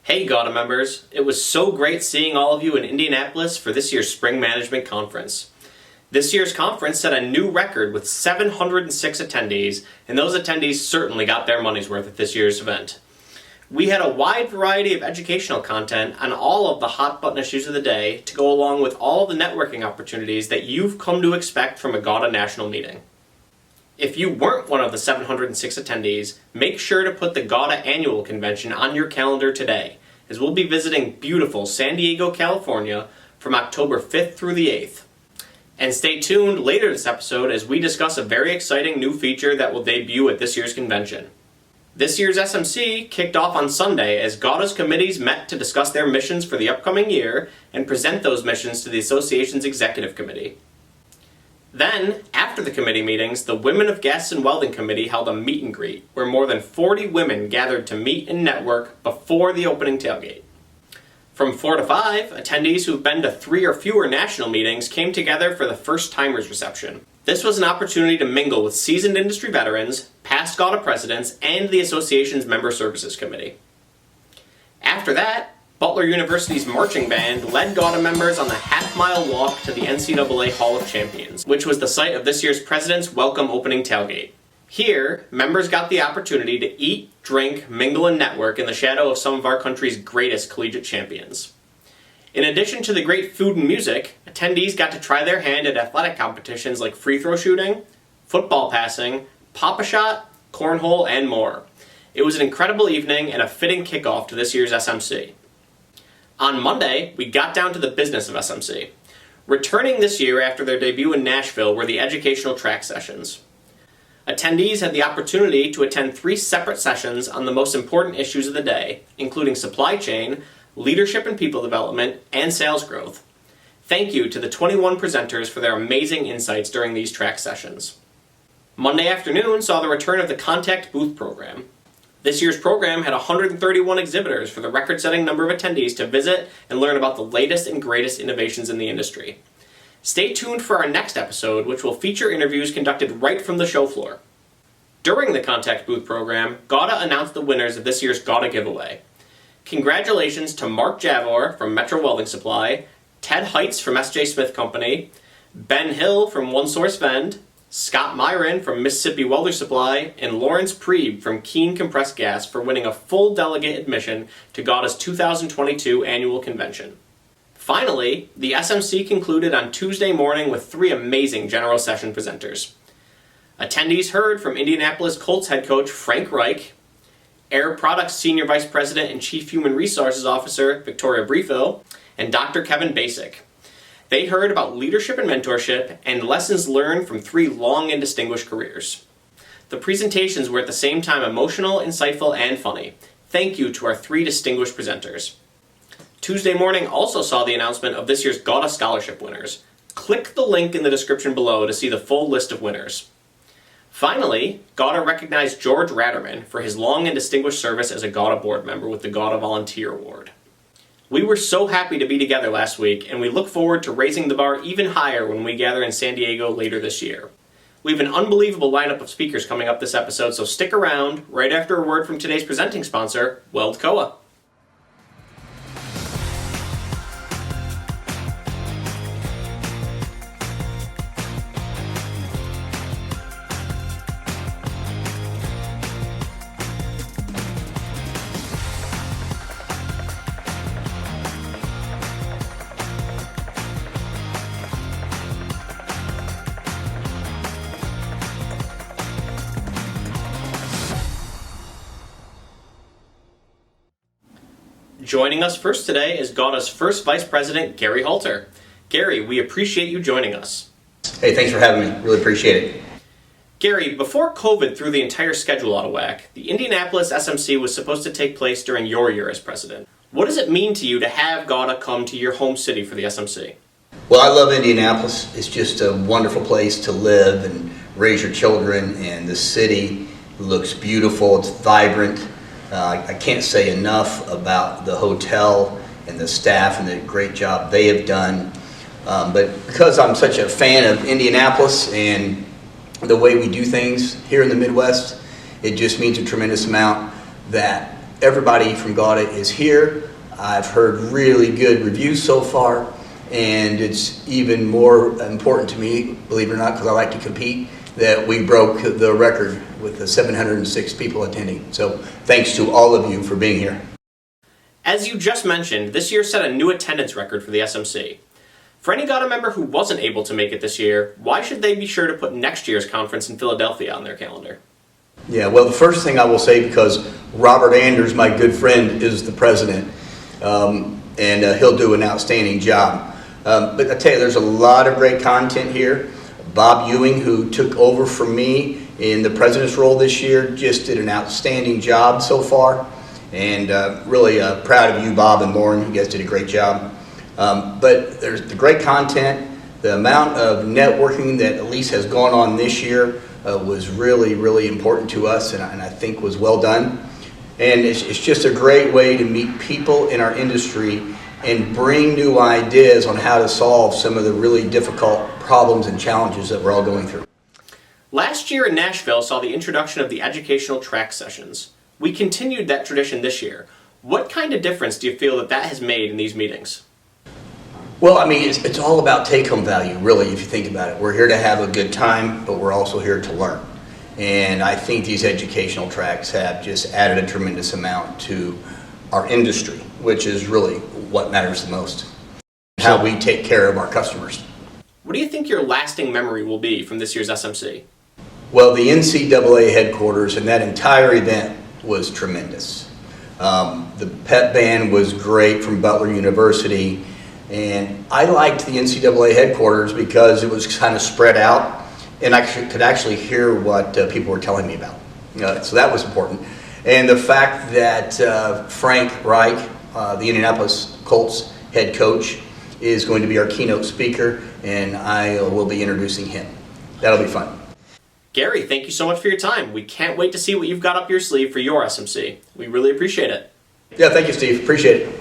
Hey GAWDA members, it was so great seeing all of you in Indianapolis for this year's Spring Management Conference. This year's conference set a new record with 706 attendees, and those attendees certainly got their money's worth at this year's event. We had a wide variety of educational content on all of the hot button issues of the day to go along with all of the networking opportunities that you've come to expect from a GAWDA national meeting. If you weren't one of the 706 attendees, make sure to put the GAWDA annual convention on your calendar today, as we'll be visiting beautiful San Diego, California from October 5th through the 8th. And stay tuned later this episode as we discuss a very exciting new feature that will debut at this year's convention. This year's SMC kicked off on Sunday as GAWDA's committees met to discuss their missions for the upcoming year and present those missions to the association's executive committee. Then, after the committee meetings, the Women of Gas and Welding Committee held a meet and greet where more than 40 women gathered to meet and network before the opening tailgate. From 4 to 5, attendees who've been to 3 or fewer national meetings came together for the First Timers reception. This was an opportunity to mingle with seasoned industry veterans, past GAWDA presidents, and the association's Member Services Committee. After that, Butler University's marching band led GAWDA members on the half-mile walk to the NCAA Hall of Champions, which was the site of this year's President's Welcome opening tailgate. Here, members got the opportunity to eat, drink, mingle, and network in the shadow of some of our country's greatest collegiate champions. In addition to the great food and music, attendees got to try their hand at athletic competitions like free throw shooting, football passing, pop-a-shot, cornhole, and more. It was an incredible evening and a fitting kickoff to this year's SMC. On Monday, we got down to the business of SMC. Returning this year after their debut in Nashville were the educational track sessions. Attendees had the opportunity to attend 3 separate sessions on the most important issues of the day, including supply chain, leadership and people development, and sales growth. Thank you to the 21 presenters for their amazing insights during these track sessions. Monday afternoon saw the return of the Contact Booth program. This year's program had 131 exhibitors for the record-setting number of attendees to visit and learn about the latest and greatest innovations in the industry. Stay tuned for our next episode, which will feature interviews conducted right from the show floor. During the Contact Booth program, GAWDA announced the winners of this year's GAWDA giveaway. Congratulations to Mark Javor from Metro Welding Supply, Ted Heitz from S.J. Smith Company, Ben Hill from One Source Vend, Scott Myron from Mississippi Welder Supply, and Lawrence Preeb from Keene Compressed Gas for winning a full delegate admission to GAWDA's 2022 annual convention. Finally, the SMC concluded on Tuesday morning with 3 amazing general session presenters. Attendees heard from Indianapolis Colts head coach Frank Reich, Air Products Senior Vice President and Chief Human Resources Officer Victoria Briefo, and Dr. Kevin Basic. They heard about leadership and mentorship and lessons learned from 3 long and distinguished careers. The presentations were at the same time emotional, insightful, and funny. Thank you to our 3 distinguished presenters. Tuesday morning also saw the announcement of this year's GAWDA Scholarship winners. Click the link in the description below to see the full list of winners. Finally, GAWDA recognized George Ratterman for his long and distinguished service as a GAWDA board member with the GAWDA Volunteer Award. We were so happy to be together last week, and we look forward to raising the bar even higher when we gather in San Diego later this year. We have an unbelievable lineup of speakers coming up this episode, so stick around right after a word from today's presenting sponsor, Weldcoa. Joining us first today is GAWDA's first Vice President, Gary Halter. Gary, we appreciate you joining us. Hey, thanks for having me. Really appreciate it. Gary, before COVID threw the entire schedule out of whack, the Indianapolis SMC was supposed to take place during your year as president. What does it mean to you to have GAWDA come to your home city for the SMC? Well, I love Indianapolis. It's just a wonderful place to live and raise your children, and the city looks beautiful. It's vibrant. I can't say enough about the hotel and the staff and the great job they have done. But because I'm such a fan of Indianapolis and the way we do things here in the Midwest, it just means a tremendous amount that everybody from GAWDA is here. I've heard really good reviews so far, and it's even more important to me, believe it or not, because I like to compete, that we broke the record with the 706 people attending. So thanks to all of you for being here. As you just mentioned, this year set a new attendance record for the SMC. For any GAWDA member who wasn't able to make it this year, why should they be sure to put next year's conference in Philadelphia on their calendar? Yeah, well, the first thing I will say, because Robert Anders, my good friend, is the president, and he'll do an outstanding job. But I tell you, there's a lot of great content here. Bob Ewing, who took over from me in the president's role this year, just did an outstanding job so far. And really proud of you, Bob and Lauren. You guys did a great job. But there's the great content. The amount of networking that at least has gone on this year was really, really important to us, and I think was well done. And it's just a great way to meet people in our industry and bring new ideas on how to solve some of the really difficult problems and challenges that we're all going through. Last year in Nashville saw the introduction of the educational track sessions. We continued that tradition this year. What kind of difference do you feel that has made in these meetings? Well, I mean, it's all about take-home value, really, if you think about it. We're here to have a good time, but we're also here to learn. And I think these educational tracks have just added a tremendous amount to our industry, which is really what matters the most, how we take care of our customers. What do you think your lasting memory will be from this year's SMC? Well, the NCAA headquarters and that entire event was tremendous. The pep band was great from Butler University, and I liked the NCAA headquarters because it was kind of spread out, and I could actually hear what people were telling me about. So that was important. And the fact that Frank Reich, the Indianapolis Colts head coach, is going to be our keynote speaker, and I will be introducing him. That'll be fun. Gary, thank you so much for your time. We can't wait to see what you've got up your sleeve for your SMC. We really appreciate it. Yeah, thank you, Steve. Appreciate it.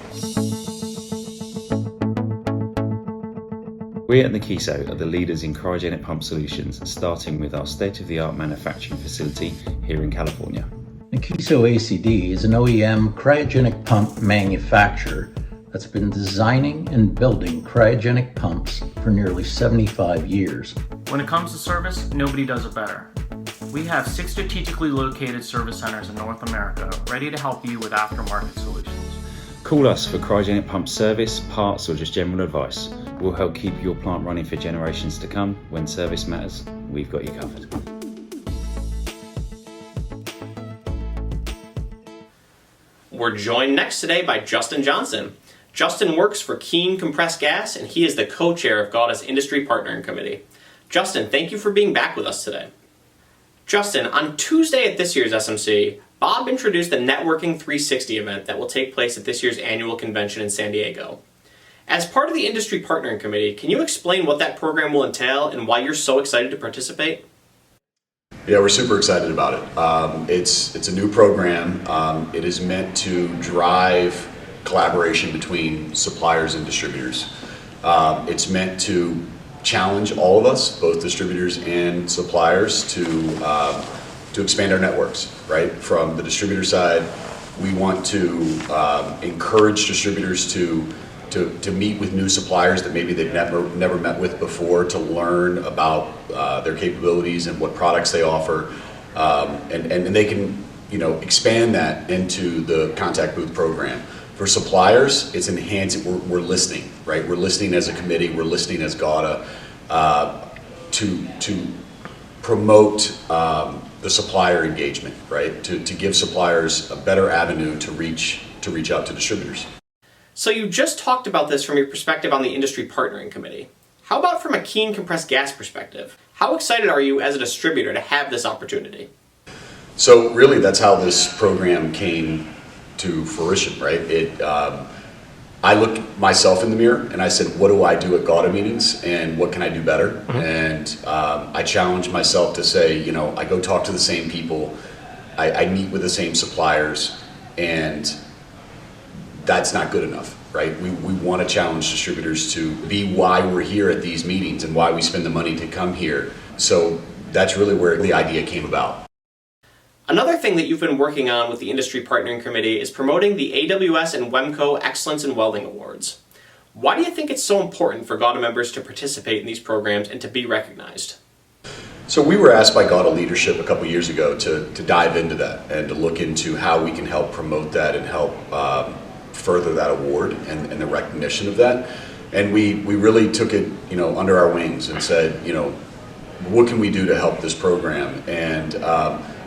We at Nikkiso are the leaders in cryogenic pump solutions, starting with our state-of-the-art manufacturing facility here in California. Nikkiso ACD is an OEM cryogenic pump manufacturer that's been designing and building cryogenic pumps for nearly 75 years. When it comes to service, nobody does it better. We have 6 strategically located service centers in North America ready to help you with aftermarket solutions. Call us for cryogenic pump service, parts, or just general advice. We'll help keep your plant running for generations to come. When service matters, we've got you covered. We're joined next today by Justin Johnson. Justin works for Keen Compressed Gas, and he is the co-chair of GAWDA's Industry Partnering Committee. Justin, thank you for being back with us today. Justin, on Tuesday at this year's SMC, Bob introduced the Networking 360 event that will take place at this year's annual convention in San Diego. As part of the Industry Partnering Committee, can you explain what that program will entail and why you're so excited to participate? Yeah, we're super excited about it. It's a new program. It is meant to drive collaboration between suppliers and distributors. It's meant to challenge all of us, both distributors and suppliers, to expand our networks, right? From the distributor side, we want to encourage distributors to meet with new suppliers that maybe they've never met with before, to learn about their capabilities and what products they offer, and they can, expand that into the contact booth program. For suppliers, it's enhancing. We're listening, right? We're listening as a committee. We're listening as GAWDA to promote the supplier engagement, right? To give suppliers a better avenue to reach out to distributors. So you just talked about this from your perspective on the Industry Partnering Committee. How about from a Keen Compressed Gas perspective? How excited are you as a distributor to have this opportunity? So really, that's how this program came to fruition, right? I looked myself in the mirror and I said, what do I do at GAWDA meetings and what can I do better? Mm-hmm. And I challenged myself to say, I go talk to the same people, I meet with the same suppliers, and that's not good enough, right? We want to challenge distributors to be why we're here at these meetings and why we spend the money to come here. So that's really where the idea came about. Another thing that you've been working on with the Industry Partnering Committee is promoting the AWS and WEMCO Excellence in Welding Awards. Why do you think it's so important for GAWDA members to participate in these programs and to be recognized? So we were asked by GAWDA leadership a couple years ago to dive into that and to look into how we can help promote that and help further that award and the recognition of that. And we really took it, under our wings and said, what can we do to help this program? And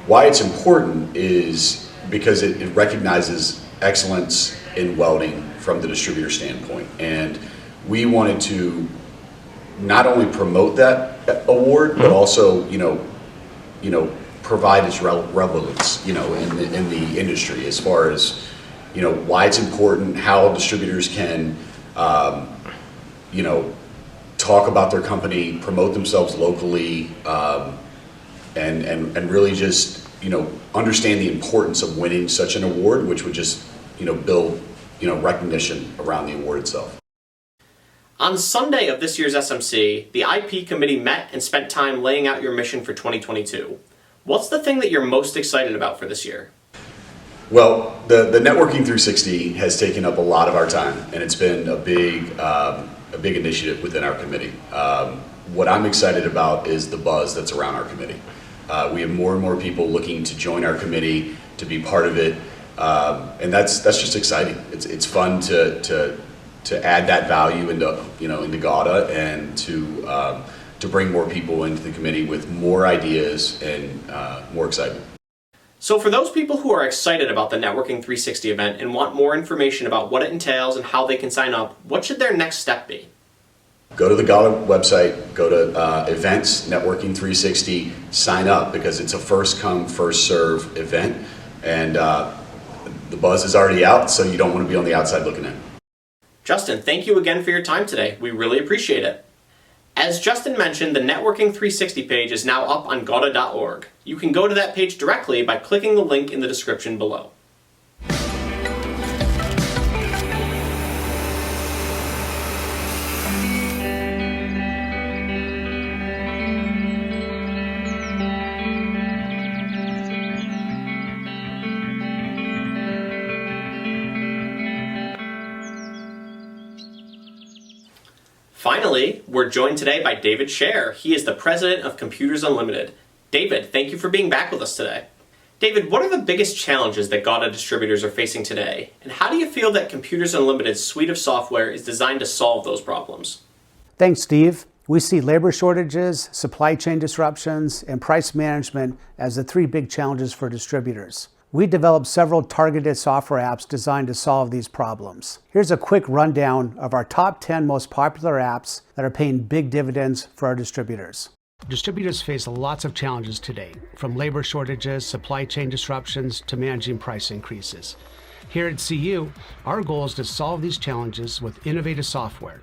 why it's important is because it recognizes excellence in welding from the distributor standpoint. And we wanted to not only promote that award, but also, provide its relevance, in the industry as far as, why it's important, how distributors can, talk about their company, promote themselves locally, and really just, understand the importance of winning such an award, which would just, build, recognition around the award itself. On Sunday of this year's SMC, the IP committee met and spent time laying out your mission for 2022. What's the thing that you're most excited about for this year? Well, the Networking 360 has taken up a lot of our time, and it's been a big initiative within our committee. What I'm excited about is the buzz that's around our committee. We have more and more people looking to join our committee, to be part of it, and that's just exciting. It's fun to add that value into GAWDA and to bring more people into the committee with more ideas and more excitement. So for those people who are excited about the Networking 360 event and want more information about what it entails and how they can sign up, what should their next step be? Go to the GAWDA website, go to events, Networking 360, sign up because it's a first come, first serve event, and the buzz is already out, so you don't want to be on the outside looking in. Justin, thank you again for your time today. We really appreciate it. As Justin mentioned, the Networking 360 page is now up on GAWDA.org. You can go to that page directly by clicking the link in the description below. Finally, we're joined today by David Schaer. He is the president of Computers Unlimited. David, thank you for being back with us today. David, what are the biggest challenges that GAWDA distributors are facing today? And how do you feel that Computers Unlimited's suite of software is designed to solve those problems? Thanks, Steve. We see labor shortages, supply chain disruptions, and price management as the three big challenges for distributors. We developed several targeted software apps designed to solve these problems. Here's a quick rundown of our top 10 most popular apps that are paying big dividends for our distributors. Distributors face lots of challenges today, from labor shortages, supply chain disruptions, to managing price increases. Here at CU, our goal is to solve these challenges with innovative software.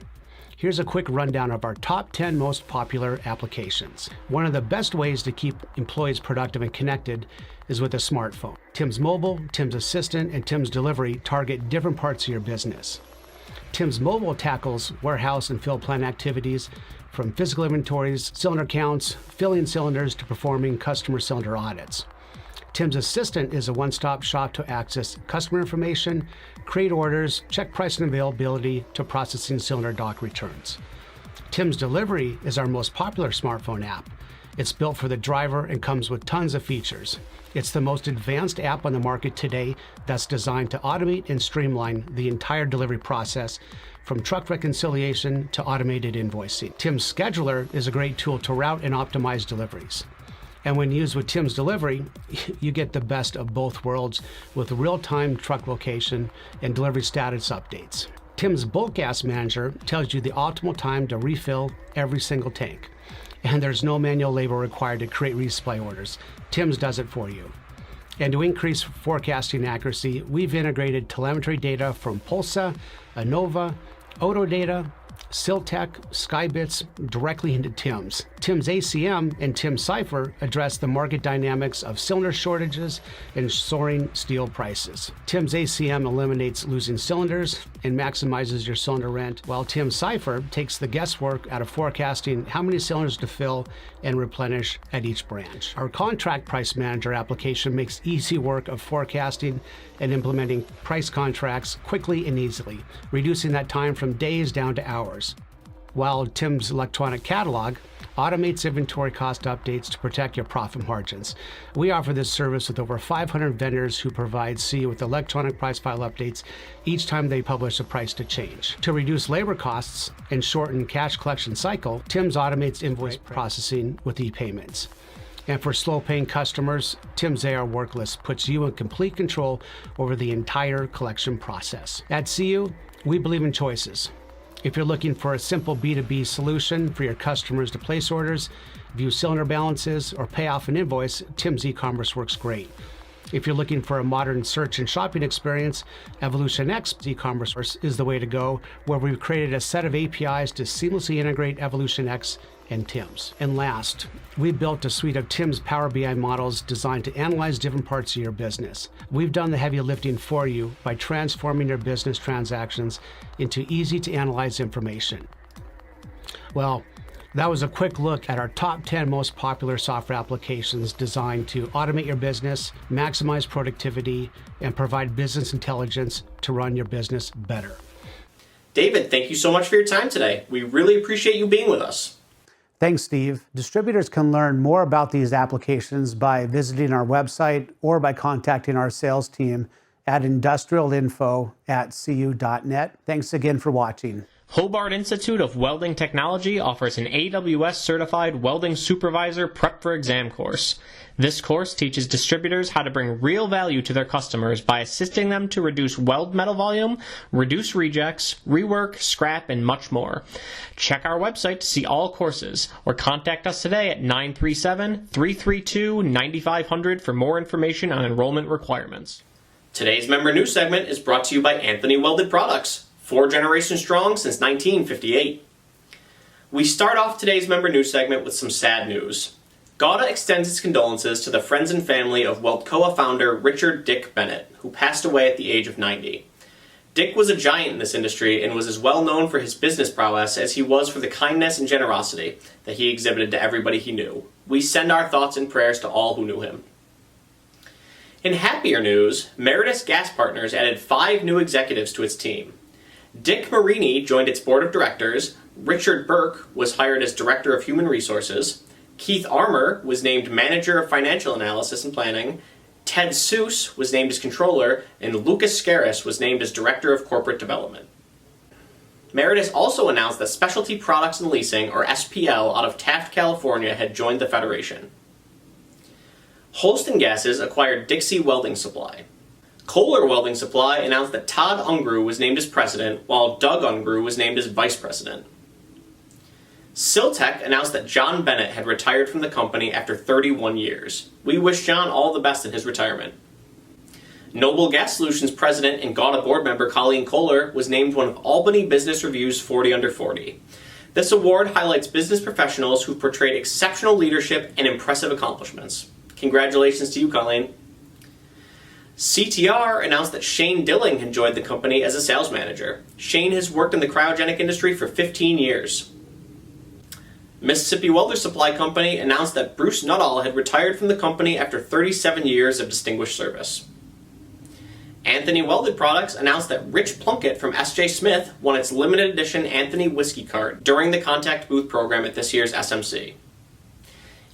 Here's a quick rundown of our top 10 most popular applications. One of the best ways to keep employees productive and connected is with a smartphone. Tim's Mobile, Tim's Assistant, and Tim's Delivery target different parts of your business. Tim's Mobile tackles warehouse and fill plan activities, from physical inventories, cylinder counts, filling cylinders, to performing customer cylinder audits. Tim's Assistant is a one-stop shop to access customer information, create orders, check price and availability, to processing cylinder dock returns. Tim's Delivery is our most popular smartphone app. It's built for the driver and comes with tons of features. It's the most advanced app on the market today that's designed to automate and streamline the entire delivery process, from truck reconciliation to automated invoicing. Tim's Scheduler is a great tool to route and optimize deliveries. And when used with Tim's Delivery, you get the best of both worlds with real-time truck location and delivery status updates. Tim's Bulk Gas Manager tells you the optimal time to refill every single tank. And there's no manual labor required to create resupply orders. Tim's does it for you. And to increase forecasting accuracy, we've integrated telemetry data from Pulsa, Innova, Autodata, Siltech, Skybits directly into Tim's. TIM's ACM and TIM Cypher address the market dynamics of cylinder shortages and soaring steel prices. TIM's ACM eliminates losing cylinders and maximizes your cylinder rent, while TIM Cypher takes the guesswork out of forecasting how many cylinders to fill and replenish at each branch. Our Contract Price Manager application makes easy work of forecasting and implementing price contracts quickly and easily, reducing that time from days down to hours. While TIM's electronic catalog automates inventory cost updates to protect your profit margins. We offer this service with over 500 vendors who provide CU with electronic price file updates each time they publish a price to change. To reduce labor costs and shorten cash collection cycle, TIM's automates invoice processing with e-payments. And for slow-paying customers, TIM's AR Worklist puts you in complete control over the entire collection process. At CU, we believe in choices. If you're looking for a simple B2B solution for your customers to place orders, view cylinder balances, or pay off an invoice, TIM's e-commerce works great. If you're looking for a modern search and shopping experience, Evolution X e-commerce is the way to go, where we've created a set of APIs to seamlessly integrate Evolution X and TIM's. And last, we built a suite of TIM's Power BI models designed to analyze different parts of your business. We've done the heavy lifting for you by transforming your business transactions into easy to analyze information. Well, that was a quick look at our top 10 most popular software applications designed to automate your business, maximize productivity, and provide business intelligence to run your business better. David, thank you so much for your time today. We really appreciate you being with us. Thanks, Steve. Distributors can learn more about these applications by visiting our website or by contacting our sales team at industrialinfo@cu.net. Thanks again for watching. Hobart Institute of Welding Technology offers an AWS-certified welding supervisor prep for exam course. This course teaches distributors how to bring real value to their customers by assisting them to reduce weld metal volume, reduce rejects, rework, scrap, and much more. Check our website to see all courses, or contact us today at 937-332-9500 for more information on enrollment requirements. Today's member news segment is brought to you by Anthony Welded Products, 4 generations strong since 1958. We start off today's member news segment with some sad news. GAWDA extends its condolences to the friends and family of Weldcoa founder Richard Dick Bennett, who passed away at the age of 90. Dick was a giant in this industry and was as well known for his business prowess as he was for the kindness and generosity that he exhibited to everybody he knew. We send our thoughts and prayers to all who knew him. In happier news, Meredith Gas Partners added 5 new executives to its team. Dick Marini joined its board of directors, Richard Burke was hired as Director of Human Resources, Keith Armour was named Manager of Financial Analysis and Planning, Ted Seuss was named as Controller, and Lucas Scaris was named as Director of Corporate Development. Meredith also announced that Specialty Products and Leasing, or SPL, out of Taft, California, had joined the Federation. Holston Gases acquired Dixie Welding Supply. Kohler Welding Supply announced that Todd Ungrew was named as President, while Doug Ungrew was named as Vice President. Siltech announced that John Bennett had retired from the company after 31 years. We wish John all the best in his retirement. Noble Gas Solutions President and GAWDA board member Colleen Kohler was named one of Albany Business Review's 40 Under 40. This award highlights business professionals who portrayed exceptional leadership and impressive accomplishments. Congratulations to you, Colleen. CTR announced that Shane Dilling had joined the company as a sales manager. Shane has worked in the cryogenic industry for 15 years. Mississippi Welder Supply Company announced that Bruce Nuttall had retired from the company after 37 years of distinguished service. Anthony Welded Products announced that Rich Plunkett from S.J. Smith won its limited edition Anthony Whiskey Cart during the Contact Booth program at this year's SMC.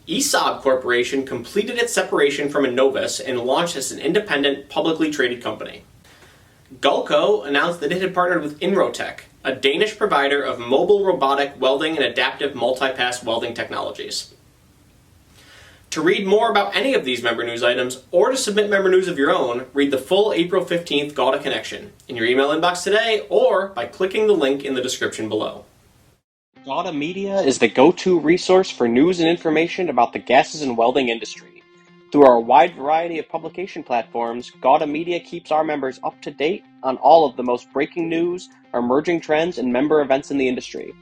ESAB Corporation completed its separation from Innovus and launched as an independent, publicly traded company. Gulco announced that it had partnered with Inrotech, a Danish provider of mobile robotic welding and adaptive multi-pass welding technologies. To read more about any of these member news items, or to submit member news of your own, read the full April 15th GAWDA Connection in your email inbox today, or by clicking the link in the description below. GAWDA Media is the go-to resource for news and information about the gases and welding industry. Through our wide variety of publication platforms, GAWDA Media keeps our members up to date on all of the most breaking news, emerging trends, and member events in the industry.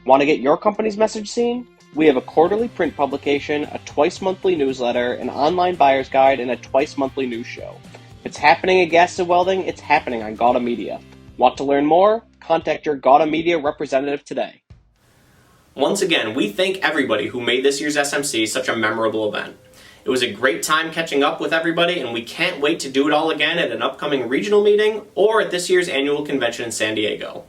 Want to get your company's message seen? We have a quarterly print publication, a twice-monthly newsletter, an online buyer's guide, and a twice-monthly news show. If it's happening at GAWDA Welding, it's happening on GAWDA Media. Want to learn more? Contact your GAWDA Media representative today. Once again, we thank everybody who made this year's SMC such a memorable event. It was a great time catching up with everybody, and we can't wait to do it all again at an upcoming regional meeting or at this year's annual convention in San Diego.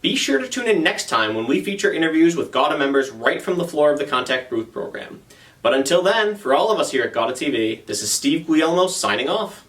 Be sure to tune in next time when we feature interviews with GAWDA members right from the floor of the Contact Booth program. But until then, for all of us here at GAWDA TV, this is Steve Guglielmo signing off.